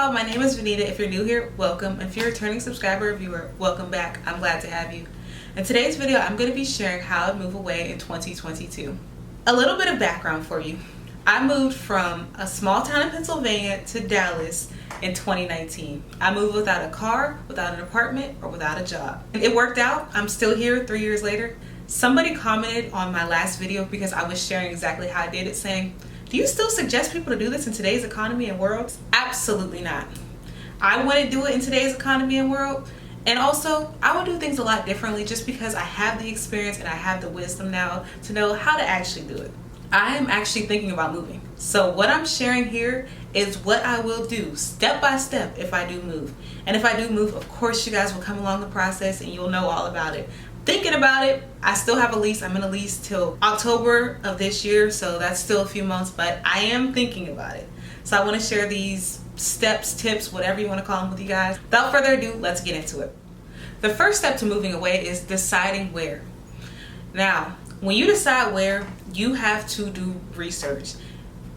y'all, my name is Vanita. If you're new here, welcome. If you're a returning subscriber or viewer, welcome back. I'm glad to have you. In today's video, I'm going to be sharing how I move away in 2022. A little bit of background for you. I moved from a small town in Pennsylvania to Dallas in 2019. I moved without a car, without an apartment, or without a job. And it worked out. I'm still here 3 years later. Somebody commented on my last video because I was sharing exactly how I did it, saying, do you still suggest people to do this in today's economy and world? Absolutely not. I want to do it in today's economy and world. And also, I would do things a lot differently just because I have the experience and I have the wisdom now to know how to actually do it. I am actually thinking about moving. So what I'm sharing here is what I will do step by step if I do move. And if I do move, of course, you guys will come along the process and you'll know all about it. Thinking about it, I still have a lease. I'm in a lease till October of this year, so that's still a few months, but I am thinking about it. So I want to share these steps, tips, whatever you want to call them with you guys. Without further ado, let's get into it. The first step to moving away is deciding where. Now, when you decide where, you have to do research.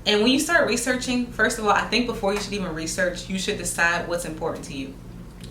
And when you start researching, first of all, I think before you should even research, you should decide what's important to you.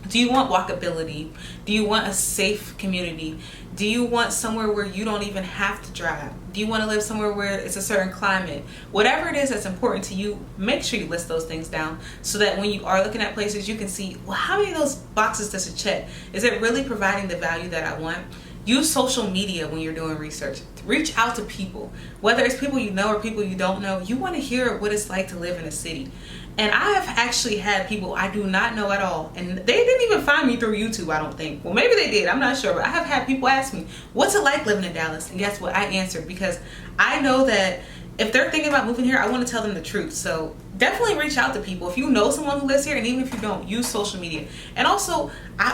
Do you want walkability? Do you want a safe community? Do you want somewhere where you don't even have to drive? Do you want to live somewhere where it's a certain climate? Whatever it is that's important to you, make sure you list those things down so that when you are looking at places, you can see, well, how many of those boxes does it check? Is it really providing the value that I want? Use social media when you're doing research. Reach out to people, whether it's people you know or people you don't know. You want to hear what it's like to live in a city. And I have actually had people I do not know at all, and they didn't even find me through YouTube, I don't think. Well, maybe they did, I'm not sure, but I have had people ask me, what's it like living in Dallas? And guess what? I answered, because I know that if they're thinking about moving here, I want to tell them the truth. So definitely reach out to people. If you know someone who lives here, and even if you don't, use social media. And also,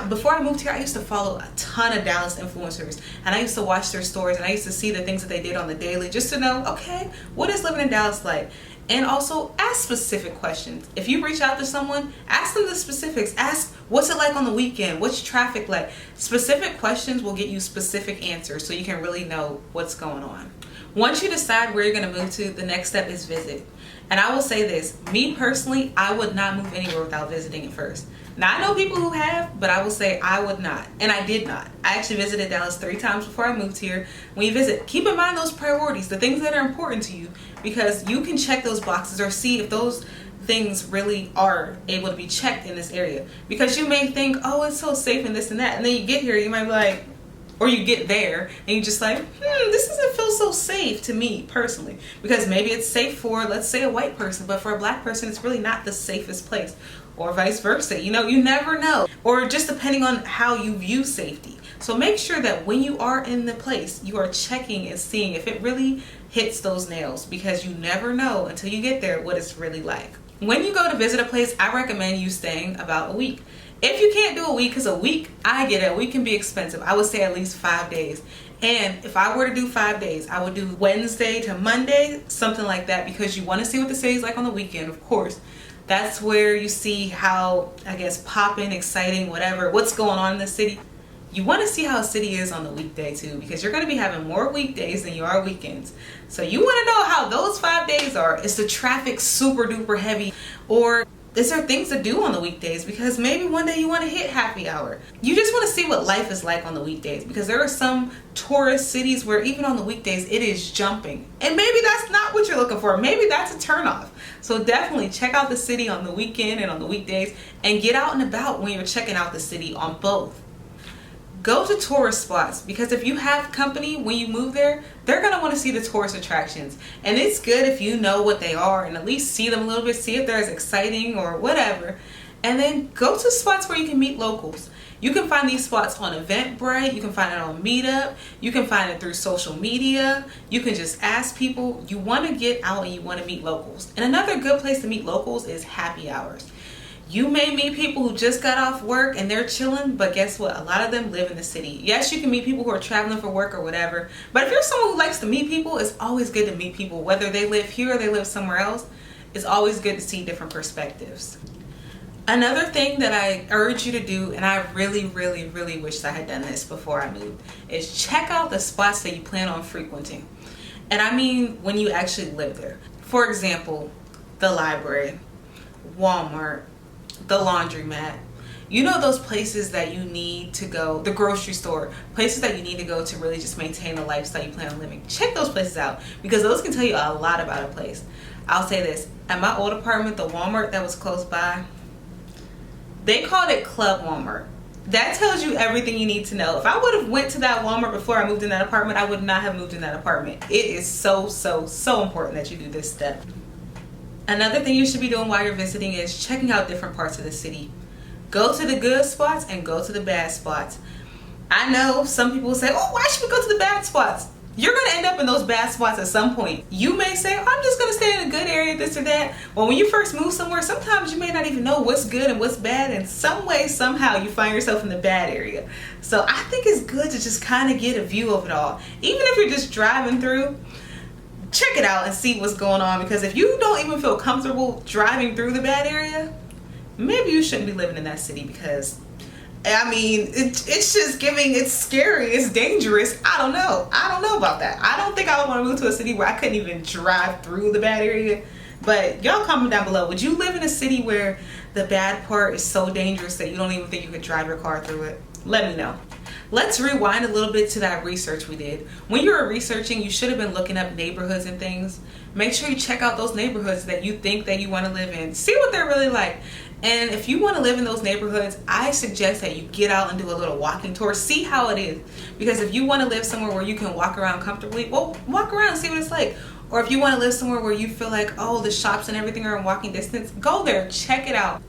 before I moved here, I used to follow a ton of Dallas influencers, and I used to watch their stories, and I used to see the things that they did on the daily just to know, okay, what is living in Dallas like? And also ask specific questions. If you reach out to someone, ask them the specifics. Ask, what's it like on the weekend? What's traffic like? Specific questions will get you specific answers so you can really know what's going on. Once you decide where you're going to move to, the next step is visit. And I will say this, me personally, I would not move anywhere without visiting it first. Now, I know people who have, but I will say I would not. And I did not. I actually visited Dallas 3 times before I moved here. When you visit, keep in mind those priorities, the things that are important to you, because you can check those boxes or see if those things really are able to be checked in this area. Because you may think, oh, it's so safe and this and that. And then you get here, you might be like, or you get there and you just like, this doesn't feel so safe to me personally, because maybe it's safe for, let's say, a white person, but for a black person it's really not the safest place, or vice versa. You know, you never know, or just depending on how you view safety. So make sure that when you are in the place, you are checking and seeing if it really hits those nails, because you never know until you get there what it's really like. When you go to visit a place, I recommend you staying about a week. If you can't do a week, because a week, I get it, a week can be expensive. I would say at least 5 days. And if I were to do 5 days, I would do Wednesday to Monday, something like that, because you want to see what the city's like on the weekend, of course. That's where you see how, I guess, poppin', exciting, whatever, what's going on in the city. You want to see how a city is on the weekday too, because you're going to be having more weekdays than you are weekends. So you want to know how those 5 days are. Is the traffic super duper heavy, or is there things to do on the weekdays? Because maybe one day you want to hit happy hour. You just want to see what life is like on the weekdays, because there are some tourist cities where even on the weekdays it is jumping. And maybe that's not what you're looking for. Maybe that's a turnoff. So definitely check out the city on the weekend and on the weekdays, and get out and about when you're checking out the city on both. Go to tourist spots, because if you have company when you move there, they're going to want to see the tourist attractions. And it's good if you know what they are and at least see them a little bit, see if they're as exciting or whatever. And then go to spots where you can meet locals. You can find these spots on Eventbrite, you can find it on Meetup, you can find it through social media, you can just ask people. You want to get out and you want to meet locals. And another good place to meet locals is happy hours. You may meet people who just got off work and they're chilling, but guess what? A lot of them live in the city. Yes, you can meet people who are traveling for work or whatever, but if you're someone who likes to meet people, it's always good to meet people, whether they live here or they live somewhere else. It's always good to see different perspectives. Another thing that I urge you to do, and I really, really, really wish I had done this before I moved, is check out the spots that you plan on frequenting. And I mean when you actually live there. For example, the library, Walmart, the laundromat, you know, those places that you need to go, the grocery store, places that you need to go to really just maintain the lifestyle you plan on living. Check those places out, because those can tell you a lot about a place. I'll say this, at my old apartment, the Walmart that was close by, they called it Club Walmart. That tells you everything you need to know. If I would have went to that Walmart before I moved in that apartment, I would not have moved in that apartment. It is so important that you do this step. Another thing you should be doing while you're visiting is checking out different parts of the city. Go to the good spots and go to the bad spots. I know some people say, oh, why should we go to the bad spots? You're going to end up in those bad spots at some point. You may say, I'm just going to stay in a good area, this or that. Well, when you first move somewhere, sometimes you may not even know what's good and what's bad. And some way, somehow, you find yourself in the bad area. So I think it's good to just kind of get a view of it all. Even if you're just driving through, check it out and see what's going on. Because if you don't even feel comfortable driving through the bad area, maybe you shouldn't be living in that city, because I mean, it's just giving, it's scary, it's dangerous. I don't know about that. I don't think I would want to move to a city where I couldn't even drive through the bad area. But y'all comment down below, would you live in a city where the bad part is so dangerous that you don't even think you could drive your car through it? Let me know. Let's rewind a little bit to that research we did. When you were researching, you should have been looking up neighborhoods and things. Make sure you check out those neighborhoods that you think that you want to live in. See what they're really like. And if you want to live in those neighborhoods, I suggest that you get out and do a little walking tour. See how it is. Because if you want to live somewhere where you can walk around comfortably, well, walk around and see what it's like. Or if you want to live somewhere where you feel like, oh, the shops and everything are in walking distance, go there, check it out.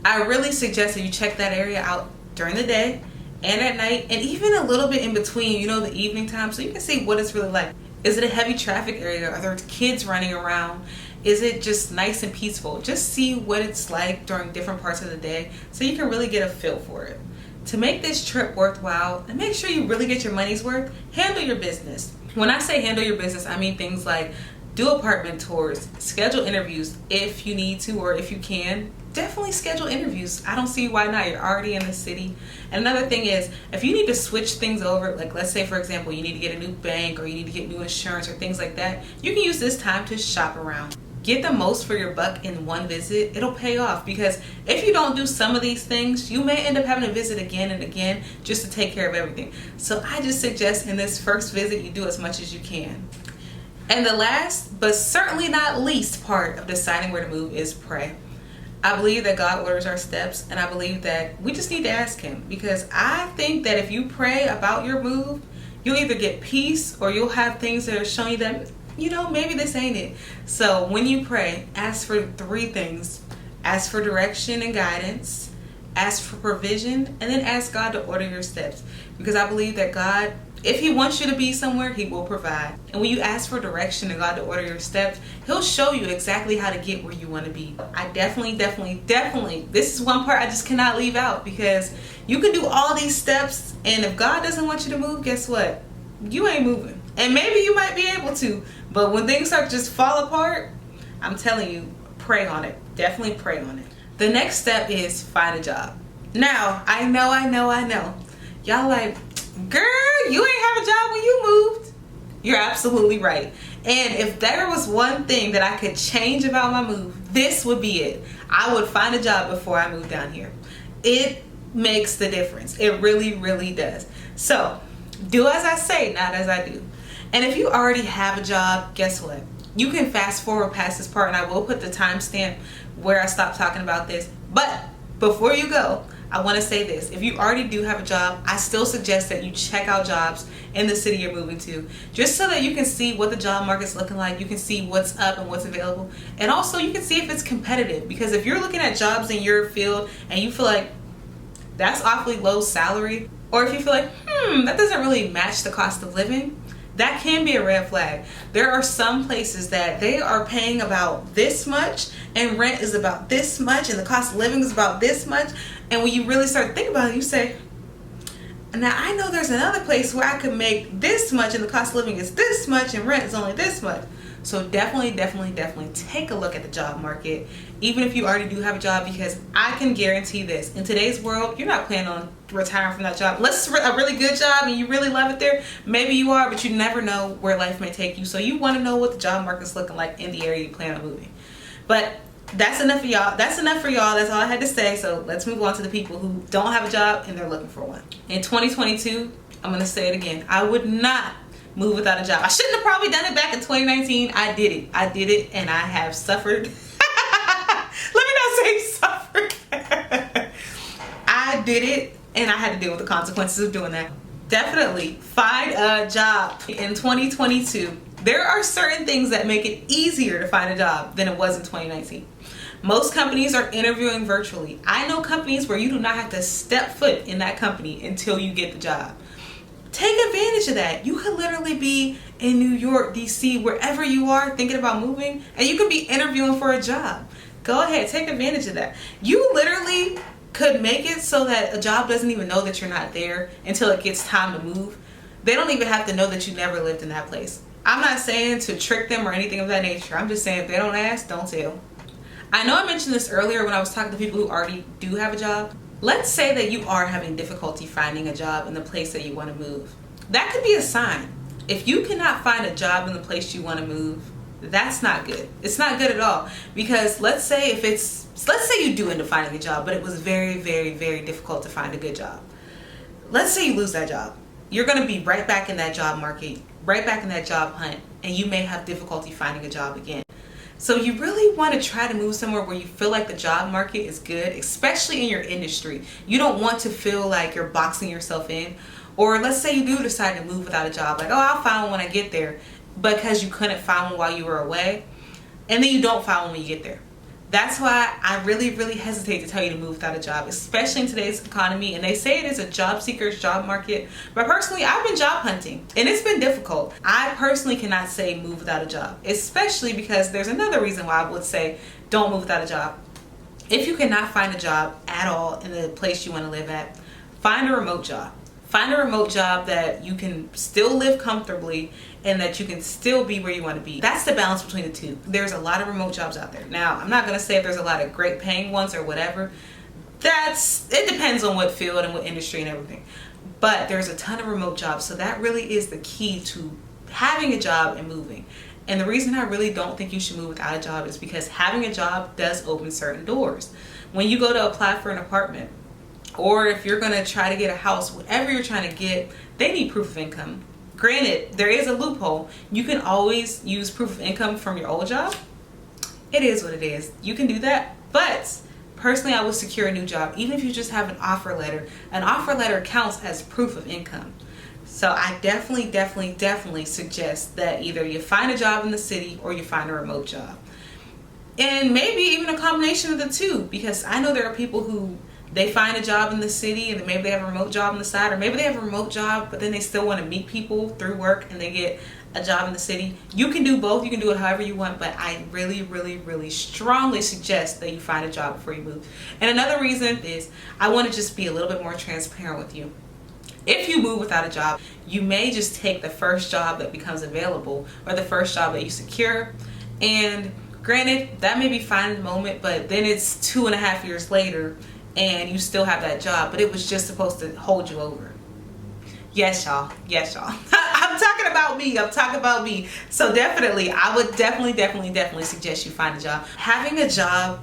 I really suggest that you check that area out during the day and at night, and even a little bit in between, you know, the evening time, so you can see what it's really like. Is it a heavy traffic area? Are there kids running around? Is it just nice and peaceful? Just see what it's like during different parts of the day so you can really get a feel for it. To make this trip worthwhile and make sure you really get your money's worth, handle your business. When I say handle your business, I mean things like do apartment tours, schedule interviews if you need to or if you can. Definitely schedule interviews. I don't see why not. You're already in the city. And another thing is, if you need to switch things over, like let's say for example you need to get a new bank or you need to get new insurance or things like that, you can use this time to shop around. Get the most for your buck in one visit. It'll pay off, because if you don't do some of these things, you may end up having to visit again and again just to take care of everything. So I just suggest in this first visit you do as much as you can. And the last but certainly not least part of deciding where to move is pray. I believe that God orders our steps, and I believe that we just need to ask Him, because I think that if you pray about your move, you'll either get peace or you'll have things that are showing you that, you know, maybe this ain't it. So when you pray, ask for 3 things. Ask for direction and guidance, ask for provision, and then ask God to order your steps. Because I believe that God, if He wants you to be somewhere, He will provide. And when you ask for direction and God to order your steps, He'll show you exactly how to get where you want to be. I definitely, this is one part I just cannot leave out, because you can do all these steps, and if God doesn't want you to move, guess what? You ain't moving. And maybe you might be able to, but when things start to just fall apart, I'm telling you, pray on it. Definitely pray on it. The next step is find a job. Now, I know. Y'all like, girl, you ain't have a job when you moved. You're absolutely right. And if there was one thing that I could change about my move, this would be it. I would find a job before I moved down here. It makes the difference. It really does. So, do as I say, not as I do. And if you already have a job, guess what? You can fast forward past this part, and I will put the timestamp where I stop talking about this. But before you go, I want to say this. If you already do have a job, I still suggest that you check out jobs in the city you're moving to, just so that you can see what the job market's looking like. You can see what's up and what's available. And also you can see if it's competitive, because if you're looking at jobs in your field and you feel like that's awfully low salary, or if you feel like, that doesn't really match the cost of living, that can be a red flag. There are some places that they are paying about this much and rent is about this much and the cost of living is about this much. And when you really start thinking about it, you say, now I know there's another place where I could make this much and the cost of living is this much and rent is only this much. So definitely take a look at the job market, even if you already do have a job, because I can guarantee this. In today's world, you're not planning on retiring from that job. Unless it's a really good job and you really love it there, maybe you are, but you never know where life may take you. So you want to know what the job market's looking like in the area you plan on moving. But That's enough for y'all. That's enough for y'all. That's all I had to say. So let's move on to the people who don't have a job and they're looking for one. In 2022, I'm gonna say it again. I would not move without a job. I shouldn't have probably done it back in 2019. I did it, and I have suffered. Let me not say suffered. I did it, and I had to deal with the consequences of doing that. Definitely find a job in 2022. There are certain things that make it easier to find a job than it was in 2019. Most companies are interviewing virtually. I know companies where you do not have to step foot in that company until you get the job. Take advantage of that. You could literally be in New York, DC, wherever you are thinking about moving, and you could be interviewing for a job. Go ahead, take advantage of that. You literally could make it so that a job doesn't even know that you're not there until it gets time to move. They don't even have to know that you never lived in that place. I'm not saying to trick them or anything of that nature. I'm just saying if they don't ask, don't tell. I know I mentioned this earlier when I was talking to people who already do have a job. Let's say that you are having difficulty finding a job in the place that you want to move. That could be a sign. If you cannot find a job in the place you want to move, that's not good. It's not good at all. Because let's say you do end up finding a job, but it was very, very, very difficult to find a good job. Let's say you lose that job. You're going to be right back in that job market, right back in that job hunt, and you may have difficulty finding a job again. So you really want to try to move somewhere where you feel like the job market is good, especially in your industry. You don't want to feel like you're boxing yourself in. Or let's say you do decide to move without a job, like, oh, I'll find one when I get there, because you couldn't find one while you were away, and then you don't find one when you get there. That's why I really, really hesitate to tell you to move without a job, especially in today's economy. And they say it is a job seeker's job market. But personally, I've been job hunting and it's been difficult. I personally cannot say move without a job, especially because there's another reason why I would say don't move without a job. If you cannot find a job at all in the place you want to live at, find a remote job. Find a remote job that you can still live comfortably and that you can still be where you want to be. That's the balance between the two. There's a lot of remote jobs out there. Now, I'm not going to say if there's a lot of great paying ones or whatever. It depends on what field and what industry and everything. But there's a ton of remote jobs. So that really is the key to having a job and moving. And the reason I really don't think you should move without a job is because having a job does open certain doors. When you go to apply for an apartment, or if you're going to try to get a house, whatever you're trying to get, they need proof of income. Granted, there is a loophole. You can always use proof of income from your old job. It is what it is. You can do that. But personally, I would secure a new job. Even if you just have an offer letter counts as proof of income. So I definitely suggest that either you find a job in the city or you find a remote job. And maybe even a combination of the two, because I know there are people who they find a job in the city and maybe they have a remote job on the side, or maybe they have a remote job but then they still want to meet people through work and they get a job in the city. You can do both. You can do it however you want, but I really strongly suggest that you find a job before you move. And another reason is I want to just be a little bit more transparent with you. If you move without a job, you may just take the first job that becomes available or the first job that you secure. And granted, that may be fine in the moment, but then it's 2.5 years later and you still have that job, but it was just supposed to hold you over. Yes, y'all. I'm talking about me. So definitely, I would definitely suggest you find a job. Having a job,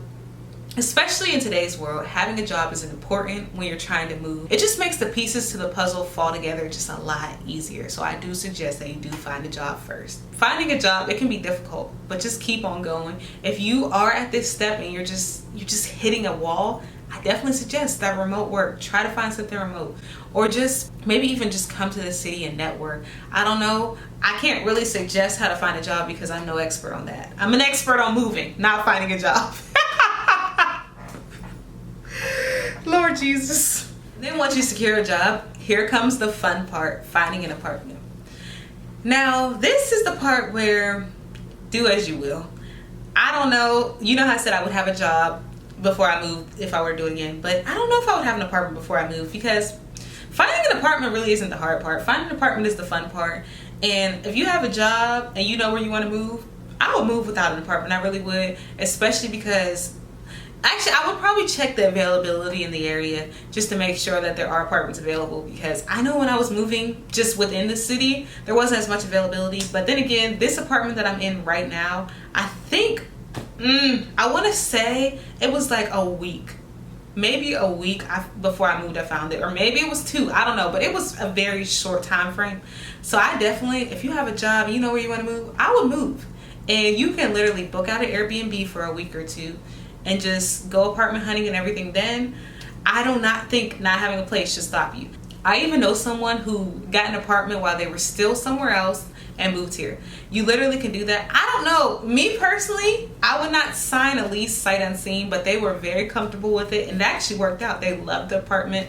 especially in today's world, having a job is important when you're trying to move. It just makes the pieces to the puzzle fall together just a lot easier. So I do suggest that you do find a job first. Finding a job, it can be difficult, but just keep on going. If you are at this step and you're just hitting a wall, I definitely suggest that remote work. Try to find something remote, or just maybe even just come to the city and network. I don't know. I can't really suggest how to find a job because I'm no expert on that. I'm an expert on moving, not finding a job. Lord Jesus. Then once you secure a job, here comes the fun part, finding an apartment. Now, this is the part where do as you will. I don't know. You know how I said I would have a job before I moved if I were to do it again, but I don't know if I would have an apartment before I move, because finding an apartment really isn't the hard part. Finding an apartment is the fun part. And if you have a job and you know where you want to move, I would move without an apartment. I really would, especially because actually I would probably check the availability in the area just to make sure that there are apartments available, because I know when I was moving just within the city there wasn't as much availability. But then again, this apartment that I'm in right now, I think I want to say it was like a week. Maybe a week before I moved, I found it. Or maybe it was 2. I don't know. But it was a very short time frame. So I definitely, if you have a job and you know where you want to move, I would move. And you can literally book out an Airbnb for a week or 2 and just go apartment hunting and everything. Then I do not think not having a place should stop you. I even know someone who got an apartment while they were still somewhere else and moved here. You literally can do that. I don't know. Me personally, I would not sign a lease sight unseen, but they were very comfortable with it, and it actually worked out. They loved the apartment.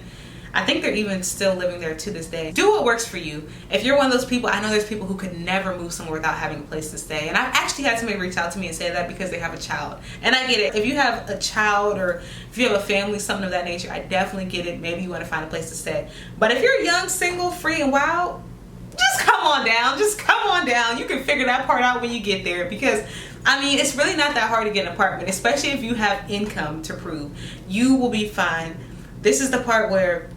I think they're even still living there to this day. Do what works for you. If you're one of those people, I know there's people who could never move somewhere without having a place to stay. And I've actually had somebody reach out to me and say that because they have a child. And I get it. If you have a child or if you have a family, something of that nature, I definitely get it. Maybe you want to find a place to stay. But if you're young, single, free, and wild, just come on down. Just come on down. You can figure that part out when you get there, because I mean, it's really not that hard to get an apartment, especially if you have income to prove. You will be fine. This is the part where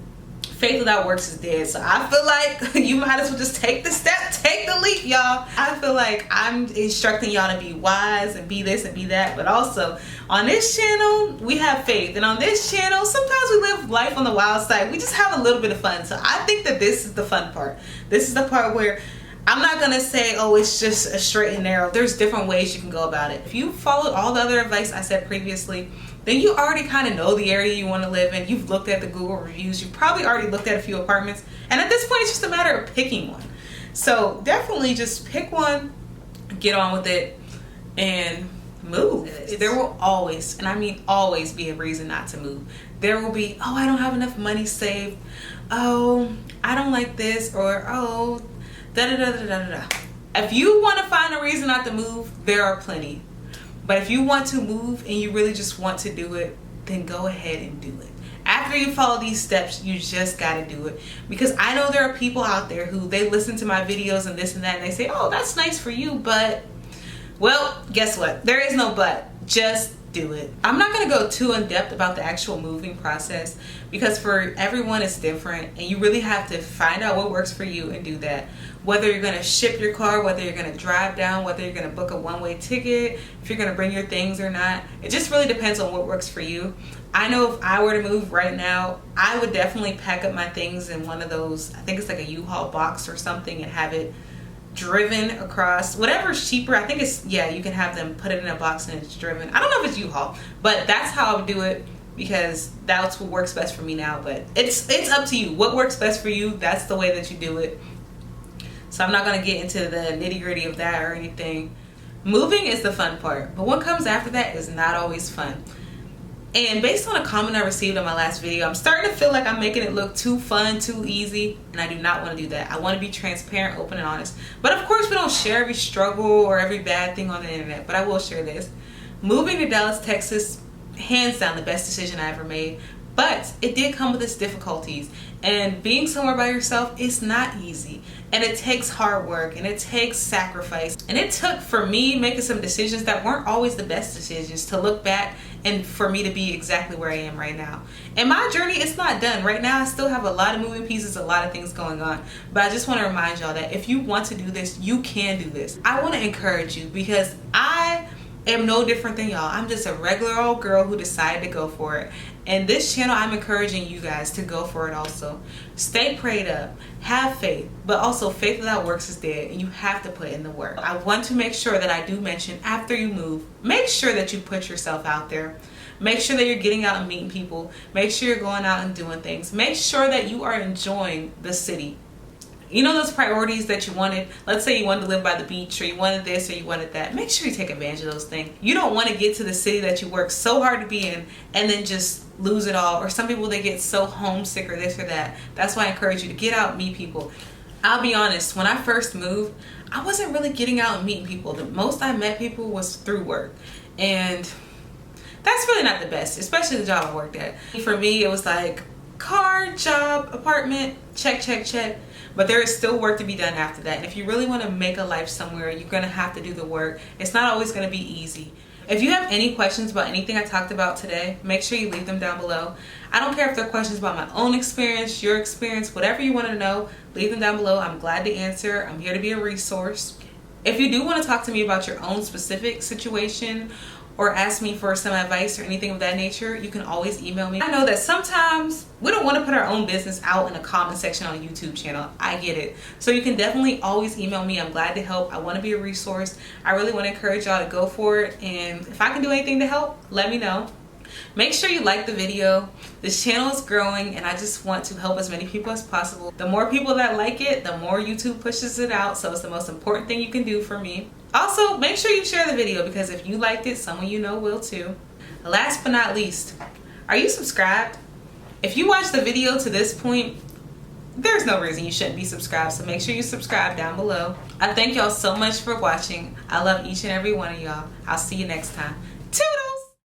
faith without works is dead. So I feel like you might as well just take the step, take the leap, y'all. I feel like I'm instructing y'all to be wise and be this and be that. But also on this channel, we have faith. And on this channel, sometimes we live life on the wild side. We just have a little bit of fun. So I think that this is the fun part. This is the part where I'm not gonna say, oh, it's just a straight and narrow. There's different ways you can go about it. If you followed all the other advice I said previously, then you already kind of know the area you want to live in. You've looked at the Google reviews. You've probably already looked at a few apartments. And at this point, it's just a matter of picking one. So definitely just pick one, get on with it, and move. There will always, and I mean always, be a reason not to move. There will be, oh, I don't have enough money saved. Oh, I don't like this. Or, oh, da-da-da-da-da-da. If you want to find a reason not to move, there are plenty. But if you want to move and you really just want to do it, then go ahead and do it. After you follow these steps, you just got to do it. Because I know there are people out there who, they listen to my videos and this and that, and they say, oh, that's nice for you, but, well, guess what? There is no but. Just do it. I'm not going to go too in depth about the actual moving process, because for everyone it's different, and you really have to find out what works for you and do that. Whether you're going to ship your car, whether you're going to drive down, whether you're going to book a one-way ticket, if you're going to bring your things or not. It just really depends on what works for you. I know if I were to move right now, I would definitely pack up my things in one of those, I think it's like a U-Haul box or something, and have it driven across. Whatever's cheaper. I think it's, yeah, you can have them put it in a box and it's driven. I don't know if it's U-Haul, but that's how I would do it, because that's what works best for me now. But it's up to you. What works best for you, that's the way that you do it. So I'm not going to get into the nitty-gritty of that or anything. Moving is the fun part, but what comes after that is not always fun. And based on a comment I received on my last video, I'm starting to feel like I'm making it look too fun, too easy, and I do not want to do that. I want to be transparent, open, and honest. But of course, we don't share every struggle or every bad thing on the internet, but I will share this. Moving to Dallas, Texas, hands down the best decision I ever made. But it did come with its difficulties, and being somewhere by yourself is not easy, and it takes hard work, and it takes sacrifice, and it took, for me, making some decisions that weren't always the best decisions, to look back and for me to be exactly where I am right now. And my journey is not done. Right now I still have a lot of moving pieces, a lot of things going on, but I just want to remind y'all that if you want to do this, you can do this. I want to encourage you, because I am no different than y'all. I'm just a regular old girl who decided to go for it. And this channel, I'm encouraging you guys to go for it also. Stay prayed up, have faith, but also faith without works is dead, and you have to put in the work. I want to make sure that I do mention, after you move, make sure that you put yourself out there. Make sure that you're getting out and meeting people. Make sure you're going out and doing things. Make sure that you are enjoying the city. You know those priorities that you wanted? Let's say you wanted to live by the beach, or you wanted this, or you wanted that. Make sure you take advantage of those things. You don't want to get to the city that you work so hard to be in and then just lose it all. Or some people, they get so homesick or this or that. That's why I encourage you to get out and meet people. I'll be honest, when I first moved, I wasn't really getting out and meeting people. The most I met people was through work. And that's really not the best, especially the job I worked at. For me, it was like car, job, apartment, check, check, check. But there is still work to be done after that. And if you really want to make a life somewhere, you're going to have to do the work. It's not always going to be easy. If you have any questions about anything I talked about today, make sure you leave them down below. I don't care if they're questions about my own experience, your experience, whatever you want to know, leave them down below. I'm glad to answer. I'm here to be a resource. If you do want to talk to me about your own specific situation, or ask me for some advice or anything of that nature, you can always email me. I know that sometimes we don't want to put our own business out in a comment section on a YouTube channel. I get it. So you can definitely always email me. I'm glad to help. I want to be a resource. I really want to encourage y'all to go for it. And if I can do anything to help, let me know. Make sure you like the video. This channel is growing and I just want to help as many people as possible. The more people that like it, the more YouTube pushes it out. So it's the most important thing you can do for me. Also, make sure you share the video because if you liked it, someone you know will too. Last but not least, are you subscribed? If you watched the video to this point, there's no reason you shouldn't be subscribed, so make sure you subscribe down below. I thank y'all so much for watching. I love each and every one of y'all. I'll see you next time.